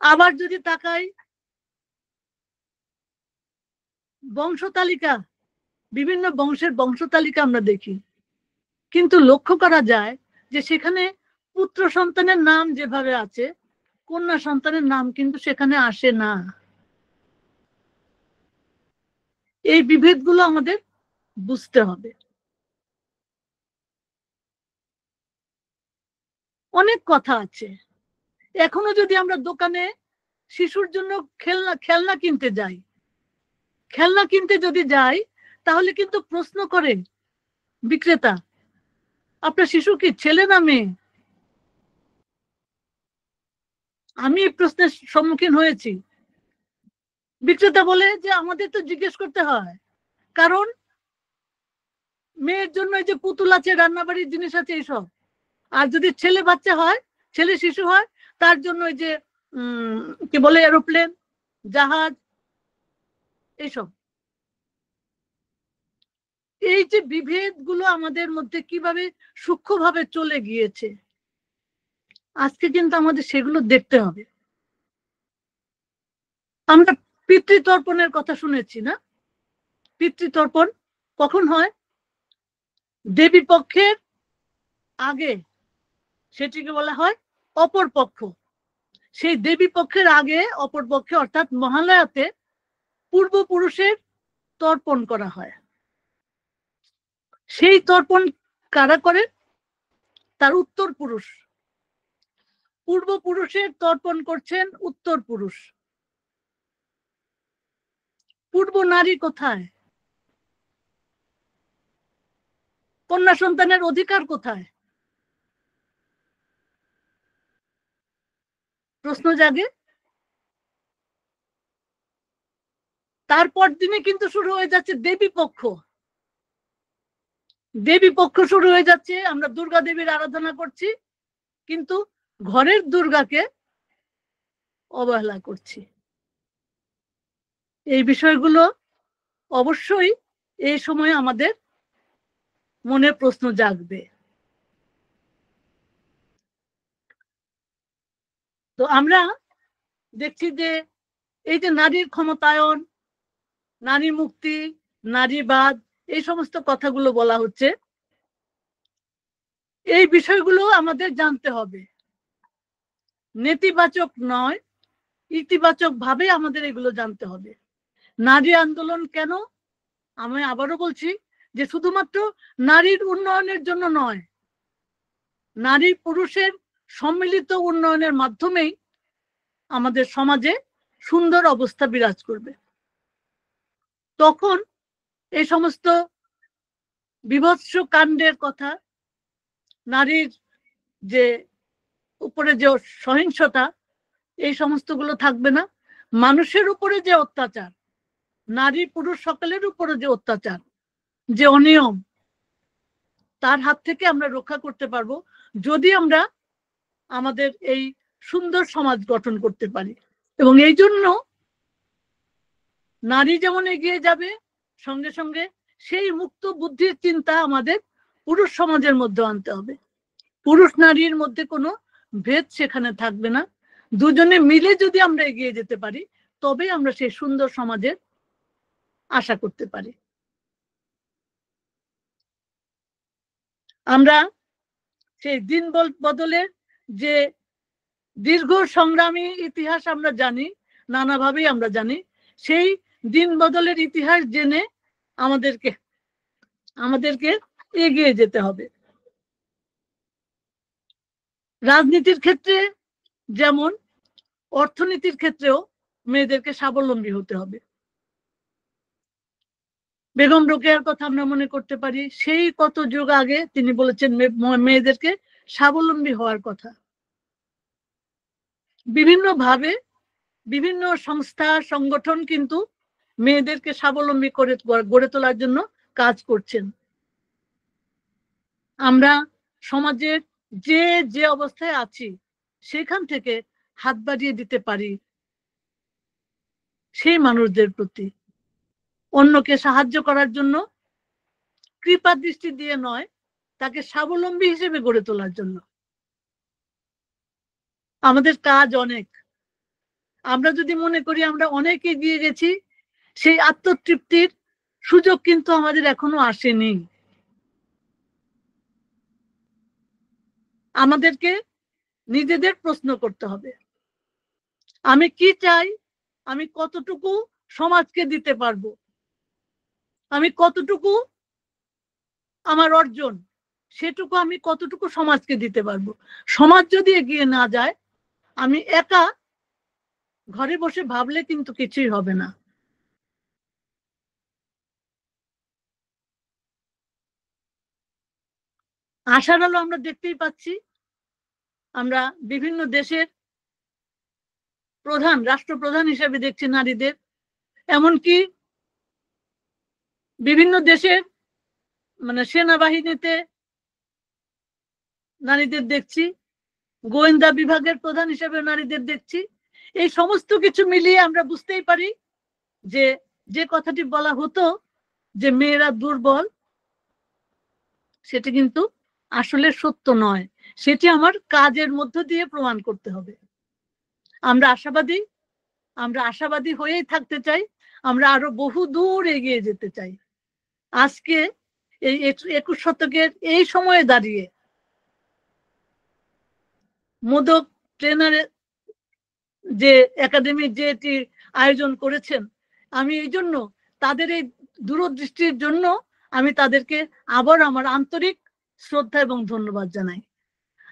আবার যদি তাকাই বংশ তালিকা, বিভিন্ন বংশের বংশ তালিকা আমরা দেখি, কিন্তু লক্ষ্য করা যায় যে সেখানে পুত্র সন্তানের নাম যেভাবে আছে, কন্যা সন্তানের নাম কিন্তু সেখানে আসে না। এই বিভেদগুলো আমাদের বুঝতে হবে। অনেক কথা আছে। এখনো যদি আমরা দোকানে শিশুর জন্য খেলনা কিনতে যাই, খেলনা কিনতে যদি যাই, তাহলে কিন্তু প্রশ্ন করে বিক্রেতা, আপনার শিশু কি ছেলে না মেয়ে? আমি এই প্রশ্নের সম্মুখীন হয়েছি। বিক্রেতা বলে যে আমাদের তো জিজ্ঞেস করতে হয়, কারণ মেয়ের জন্য যে পুতুল আছে, রান্নাবাড়ির জিনিস আছে, এইসব। আর যদি ছেলে বাচ্চা হয়, ছেলে শিশু হয়, তার জন্য যে কি বলে এরোপ্লেন, জাহাজ, এইসব। এই যে বিভেদ গুলো আমাদের মধ্যে কিভাবে সূক্ষ্মভাবে চলে গিয়েছে, আজকে কিন্তু আমাদের সেগুলো দেখতে হবে। আমরা পিতৃতর্পণের কথা শুনেছি না? পিতৃতর্পণ কখন হয়? দেবী পক্ষের আগে, সেটিকে বলা হয় অপর পক্ষ। সেই দেবী পক্ষের আগে অপর পক্ষে অর্থাৎ মহালয়াতে পূর্বপুরুষের তর্পণ করা হয়। সেই তর্পণ কারা করে? তার উত্তর পুরুষ। পূর্বপুরুষের তর্পণ করছেন উত্তর পুরুষ। পূর্ব নারী কোথায়? কন্যা সন্তানের অধিকার কোথায়? প্রশ্ন জাগে। তারপর দিনে কিন্তু শুরু হয়ে যাচ্ছে দেবী পক্ষ। দেবী পক্ষ শুরু হয়ে যাচ্ছে, আমরা দুর্গা দেবীর আরাধনা করছি, কিন্তু ঘরের দুর্গাকে অবহেলা করছি। এই বিষয়গুলো অবশ্যই এই সময় আমাদের মনে প্রশ্ন জাগবে। তো আমরা দেখছি যে এই যে নারীর ক্ষমতায়ন, নারী মুক্তি, নারীবাদ, এই সমস্ত কথাগুলো বলা হচ্ছে, এই বিষয়গুলো আমাদের জানতে হবে। নেতিবাচক নয়, ইতিবাচক ভাবে আমাদের এগুলো জানতে হবে। নারী আন্দোলন কেন? আমি আবারও বলছি যে শুধুমাত্র নারীর উন্নয়নের জন্য নয়, নারী পুরুষের সম্মিলিত উন্নয়নের মাধ্যমেই আমাদের সমাজে সুন্দর অবস্থা বিরাজ করবে। তখন এই সমস্ত বিভৎস কাণ্ডের কথা, নারীর যে উপরে যে সহিংসতা, এই সমস্তগুলো থাকবে না। মানুষের উপরে যে অত্যাচার, নারী পুরুষ সকলের উপরে যে অত্যাচার, যে অনিয়ম, তার হাত থেকে আমরা রক্ষা করতে পারবো যদি আমরা আমাদের এই সুন্দর সমাজ গঠন করতে পারি। এবং এই জন্য নারী যেমন এগিয়ে যাবে, সঙ্গে সঙ্গে সেই মুক্ত বুদ্ধির চিন্তা আমাদের পুরুষ সমাজের মধ্যে আনতে হবে। পুরুষ নারীর মধ্যে কোনো ভেদ সেখানে থাকবে না। দুজনে মিলে যদি আমরা এগিয়ে যেতে পারি, তবে আমরা সেই সুন্দর সমাজের আশা করতে পারি। আমরা সেই দিন বদলের যে দীর্ঘ সংগ্রামী ইতিহাস আমরা জানি, নানাভাবেই আমরা জানি, সেই দিন বদলের ইতিহাস জেনে আমাদেরকে এগিয়ে যেতে হবে। রাজনীতির ক্ষেত্রে যেমন, অর্থনীতির ক্ষেত্রেও মেয়েদেরকে স্বাবলম্বী হতে হবে। বেগম রোকেয়ার কথা আমরা মনে করতে পারি, সেই কত যুগ আগে তিনি বলেছেন মেয়েদেরকে স্বাবলম্বী হওয়ার কথা। বিভিন্ন ভাবে বিভিন্ন সংস্থা সংগঠন কিন্তু মেয়েদেরকে স্বাবলম্বী করে গড়ে তোলার জন্য কাজ করছেন। আমরা সমাজের যে যে অবস্থায় আছি সেখান থেকে হাত বাড়িয়ে দিতে পারি সেই মানুষদের প্রতি, অন্যকে সাহায্য করার জন্য, কৃপা দৃষ্টি দিয়ে নয়, তাকে স্বাবলম্বী হিসেবে গড়ে তোলার জন্য। আমাদের কাজ অনেক। আমরা যদি মনে করি আমরা অনেক এগিয়ে গেছি, সেই আত্মতৃপ্তির সুযোগ কিন্তু আমাদের এখনো আসেনি। আমাদেরকে নিজেদের প্রশ্ন করতে হবে, আমি কি চাই, আমি কতটুকু সমাজকে দিতে পারবো, আমি কতটুকু আমার অর্জন, সেটুকু আমি কতটুকু সমাজকে দিতে পারবো। সমাজ যদি এগিয়ে না যায়, আমি একা ঘরে বসে ভাবলে কিন্তু কিছুই হবে না। আশার আলো আমরা দেখতেই পাচ্ছি, আমরা বিভিন্ন দেশের রাষ্ট্রপ্রধান হিসেবে দেখছি নারীদের, এমনকি বিভিন্ন দেশের সেনাবাহিনীতে নারীদের দেখছি, গোয়েন্দা বিভাগের প্রধান হিসেবে নারীদের দেখছি। এই সমস্ত কিছু মিলিয়ে আমরা বুঝতেই পারি যে যে কথাটি বলা হতো যে মেয়েরা দুর্বল, সেটি কিন্তু আসলে সত্য নয়, সেটি আমার কাজের মধ্য দিয়ে প্রমাণ করতে হবে। আমরা আশাবাদী হয়েই থাকতে চাই, আমরা আরো বহু দূর এগিয়ে যেতে চাই। আজকে এই 21 শতকের এই সময়ে দাঁড়িয়ে মোদক ট্রেনারের যে একাডেমি যেটি আয়োজন করেছেন, আমি এই জন্য তাদের এই দূরদৃষ্টির জন্য আমি তাদেরকে আবার আমার আন্তরিক শ্রদ্ধা এবং ধন্যবাদ জানাই।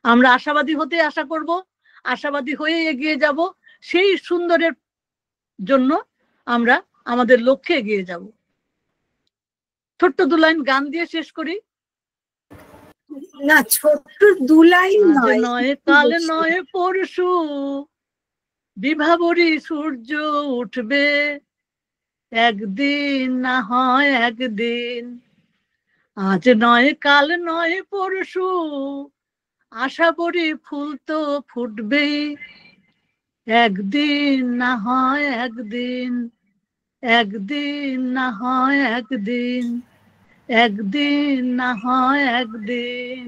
আমরা আশাবাদী হতে আশা করব, আশাবাদী হয়ে এগিয়ে যাব, সেই সুন্দরের জন্য আমরা আমাদের লক্ষ্যে এগিয়ে যাব। ছোট্ট দু লাইন গান দিয়ে শেষ করি। না, ছোট্ট দু লাইন নয়, কাল নয় পরশু বিভাবরী সূর্য উঠবে, একদিন না হয় একদিন, আজ নয় কাল নয় পরশু আশাবরী ফুল তো ফুটবেই, একদিন না হয় একদিন, একদিন না হয় একদিন, একদিন না হয় একদিন।